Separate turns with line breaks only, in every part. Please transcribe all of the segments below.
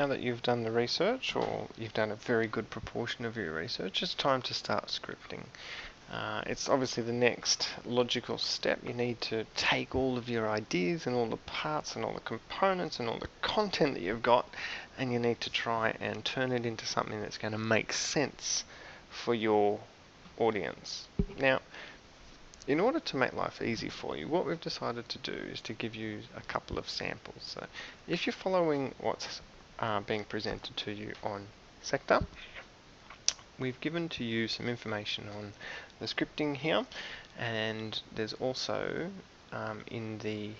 Now that you've done the research, or you've done a very good proportion of your research, it's time to start scripting. It's obviously the next logical step. You need to take all of your ideas and all the parts and all the components and all the content that you've got, and you need to try and turn it into something that's going to make sense for your audience. Now, in order to make life easy for you, what we've decided to do is to give you a couple of samples. So if you're following what's being presented to you on Sector, we've given to you some information on the scripting here, and there's also in the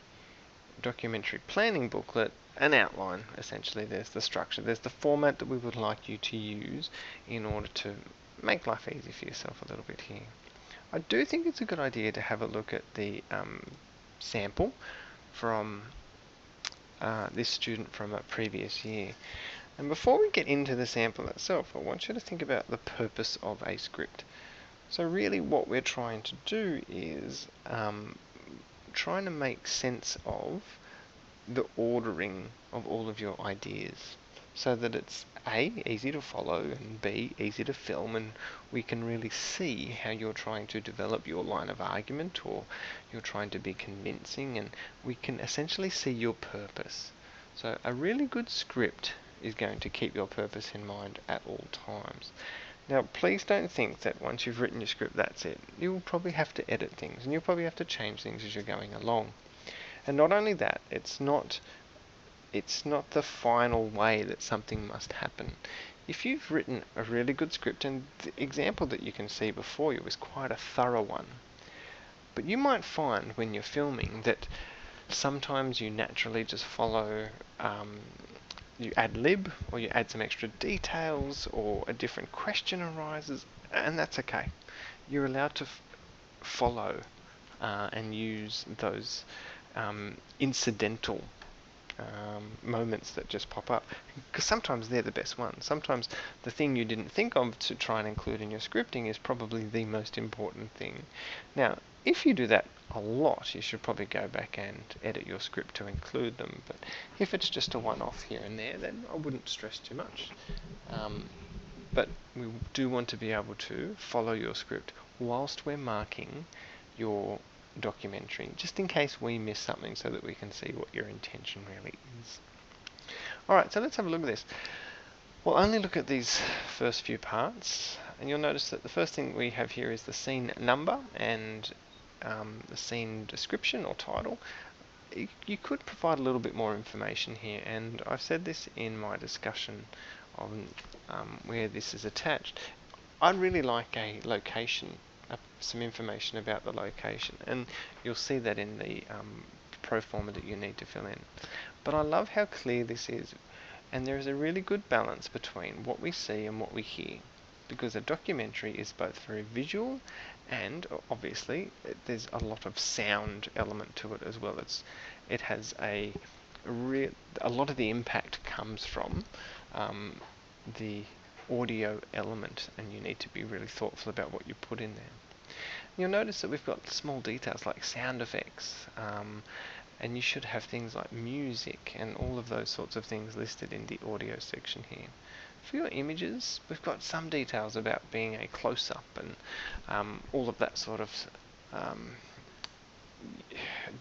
documentary planning booklet an outline. Essentially, there's the structure, there's the format that we would like you to use in order to make life easy for yourself a little bit here. I do think it's a good idea to have a look at the sample from this student from a previous year. And before we get into the sample itself, I want you to think about the purpose of a script. So really what we're trying to do is trying to make sense of the ordering of all of your ideas, so that it's A, easy to follow, and B, easy to film, and we can really see how you're trying to develop your line of argument, or you're trying to be convincing, and we can essentially see your purpose. So a really good script is going to keep your purpose in mind at all times. Now, please don't think that once you've written your script, that's it. You'll probably have to edit things, and you'll probably have to change things as you're going along. And not only that, it's not the final way that something must happen. If you've written a really good script, and the example that you can see before you is quite a thorough one, but you might find when you're filming that sometimes you naturally just follow, you ad lib, or you add some extra details, or a different question arises, and that's okay. You're allowed to follow and use those incidental moments that just pop up, because sometimes they're the best ones. Sometimes the thing you didn't think of to try and include in your scripting is probably the most important thing. Now, if you do that a lot, you should probably go back and edit your script to include them, but if it's just a one-off here and there, then I wouldn't stress too much. But we do want to be able to follow your script whilst we're marking your documentary, just in case we miss something, so that we can see what your intention really is. Alright, so let's have a look at this. We'll only look at these first few parts, and you'll notice that the first thing we have here is the scene number and the scene description or title. You could provide a little bit more information here, and I've said this in my discussion on where this is attached. I'd really like a location, some information about the location, and you'll see that in the pro forma that you need to fill in. But I love how clear this is, and there is a really good balance between what we see and what we hear, because a documentary is both very visual and obviously there's a lot of sound element to it as well. It has a lot of the impact comes from the audio element, and you need to be really thoughtful about what you put in there. You'll notice that we've got small details like sound effects, and you should have things like music and all of those sorts of things listed in the audio section here. For your images, we've got some details about being a close-up and all of that sort of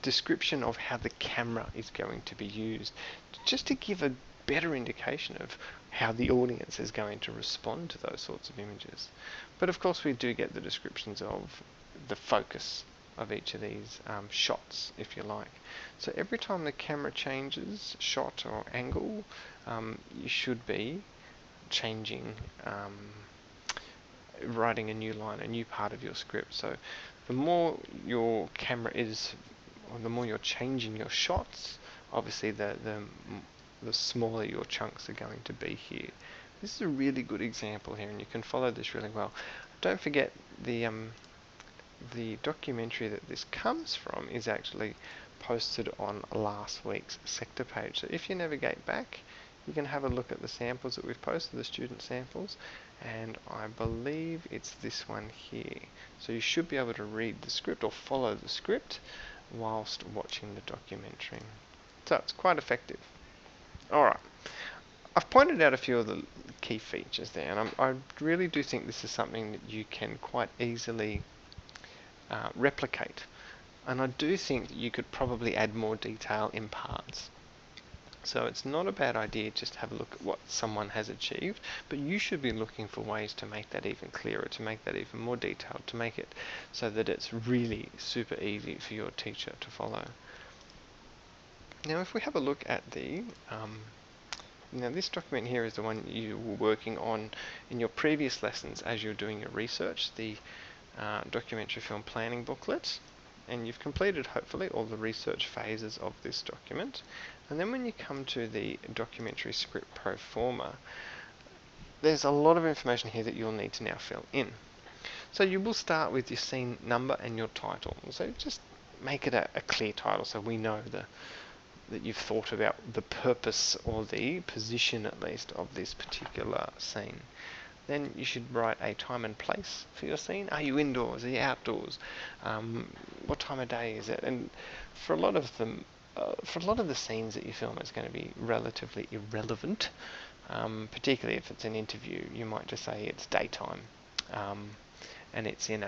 description of how the camera is going to be used, just to give a better indication of how the audience is going to respond to those sorts of images. But of course we do get the descriptions of the focus of each of these shots, if you like. So every time the camera changes shot or angle, you should be changing, writing a new line, a new part of your script. So the more your camera is, or the more you're changing your shots, obviously the smaller your chunks are going to be here. This is a really good example here, and you can follow this really well. Don't forget the documentary that this comes from is actually posted on last week's sector page. So if you navigate back, you can have a look at the samples that we've posted, the student samples, and I believe it's this one here. So you should be able to read the script or follow the script whilst watching the documentary. So it's quite effective. Alright, I've pointed out a few of the key features there, and I really do think this is something that you can quite easily replicate. And I do think that you could probably add more detail in parts. So it's not a bad idea just to have a look at what someone has achieved, but you should be looking for ways to make that even clearer, to make that even more detailed, to make it so that it's really super easy for your teacher to follow. Now if we have a look at now this document here is the one you were working on in your previous lessons as you're doing your research, the documentary film planning booklet, and you've completed hopefully all the research phases of this document. And then when you come to the documentary script pro forma, there's a lot of information here that you'll need to now fill in. So you will start with your scene number and your title. So just make it a clear title so we know that you've thought about the purpose or the position at least of this particular scene. Then you should write a time and place for your scene. Are you indoors? Are you outdoors? What time of day is it? And for a lot of them, for a lot of the scenes that you film, it's going to be relatively irrelevant. Particularly if it's an interview, you might just say it's daytime, and it's in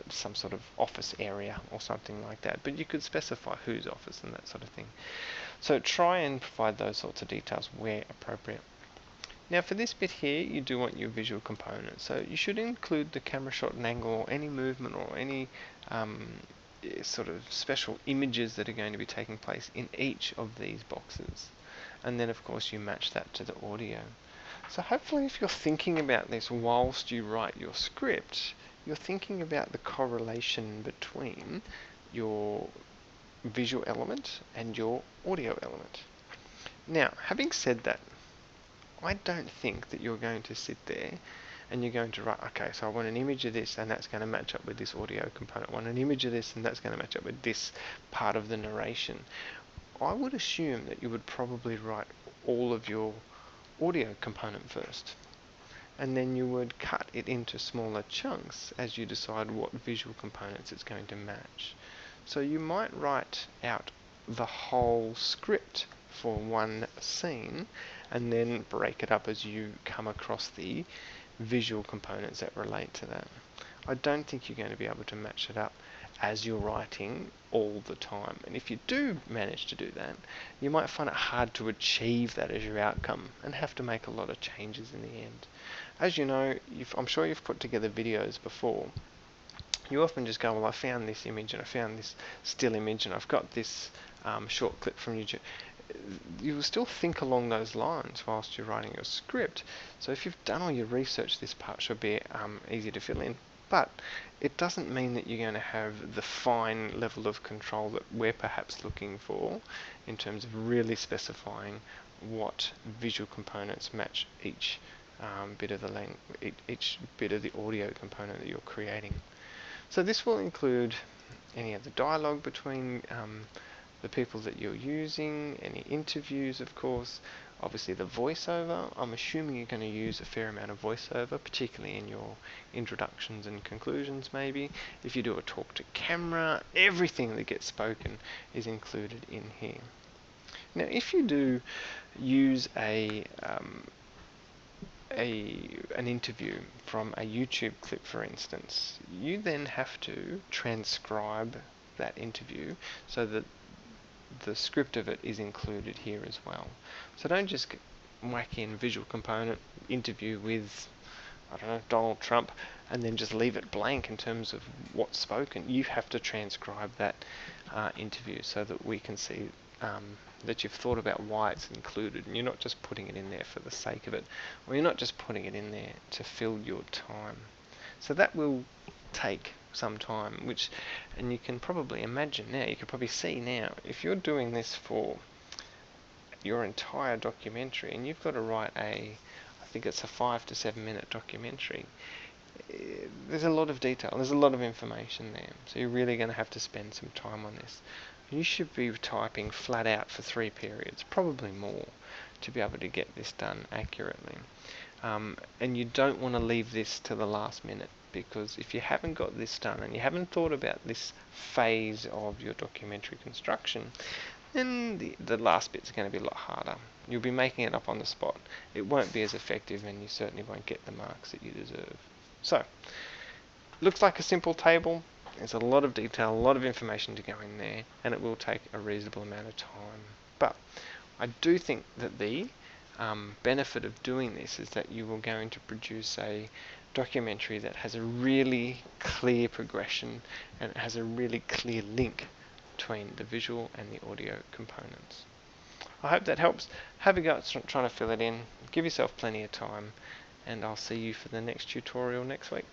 some sort of office area or something like that. But you could specify whose office and that sort of thing. So try and provide those sorts of details where appropriate. Now for this bit here, you do want your visual component. So you should include the camera shot and angle or any movement or any sort of special images that are going to be taking place in each of these boxes. And then of course you match that to the audio. So hopefully if you're thinking about this whilst you write your script, you're thinking about the correlation between your visual element and your audio element. Now, having said that, I don't think that you're going to sit there and you're going to write, okay, so I want an image of this and that's going to match up with this audio component. I want an image of this and that's going to match up with this part of the narration. I would assume that you would probably write all of your audio component first, and then you would cut it into smaller chunks as you decide what visual components it's going to match. So you might write out the whole script for one scene and then break it up as you come across the visual components that relate to that. I don't think you're going to be able to match it up as you're writing all the time. And if you do manage to do that, you might find it hard to achieve that as your outcome and have to make a lot of changes in the end. As you know, I'm sure you've put together videos before. You often just go, well, I found this image and I found this still image and I've got this short clip from YouTube. You will still think along those lines whilst you're writing your script. So if you've done all your research, this part should be easy to fill in. But it doesn't mean that you're going to have the fine level of control that we're perhaps looking for in terms of really specifying what visual components match each bit of the audio component that you're creating. So this will include any of the dialogue between the people that you're using, any interviews of course, obviously the voiceover. I'm assuming you're going to use a fair amount of voiceover, particularly in your introductions and conclusions maybe. If you do a talk to camera, everything that gets spoken is included in here. Now if you do use an interview from a YouTube clip for instance, you then have to transcribe that interview so that the script of it is included here as well. So don't just whack in visual component interview with, I don't know, Donald Trump and then just leave it blank in terms of what's spoken. You have to transcribe that interview so that we can see that you've thought about why it's included and you're not just putting it in there for the sake of it, or you're not just putting it in there to fill your time. So that will take some time, and you can probably imagine now, you can probably see now, if you're doing this for your entire documentary and you've got to write I think it's a 5 to 7 minute documentary, there's a lot of detail, there's a lot of information there, so you're really going to have to spend some time on this. You should be typing flat out for 3 periods, probably more, to be able to get this done accurately. And you don't want to leave this to the last minute, because if you haven't got this done and you haven't thought about this phase of your documentary construction, And the last bit's going to be a lot harder. You'll be making it up on the spot. It won't be as effective, and you certainly won't get the marks that you deserve. So, looks like a simple table. There's a lot of detail, a lot of information to go in there, and it will take a reasonable amount of time. But I do think that the benefit of doing this is that you are going to produce a documentary that has a really clear progression, and it has a really clear link between the visual and the audio components. I hope that helps. Have a go at trying to fill it in. Give yourself plenty of time, and I'll see you for the next tutorial next week.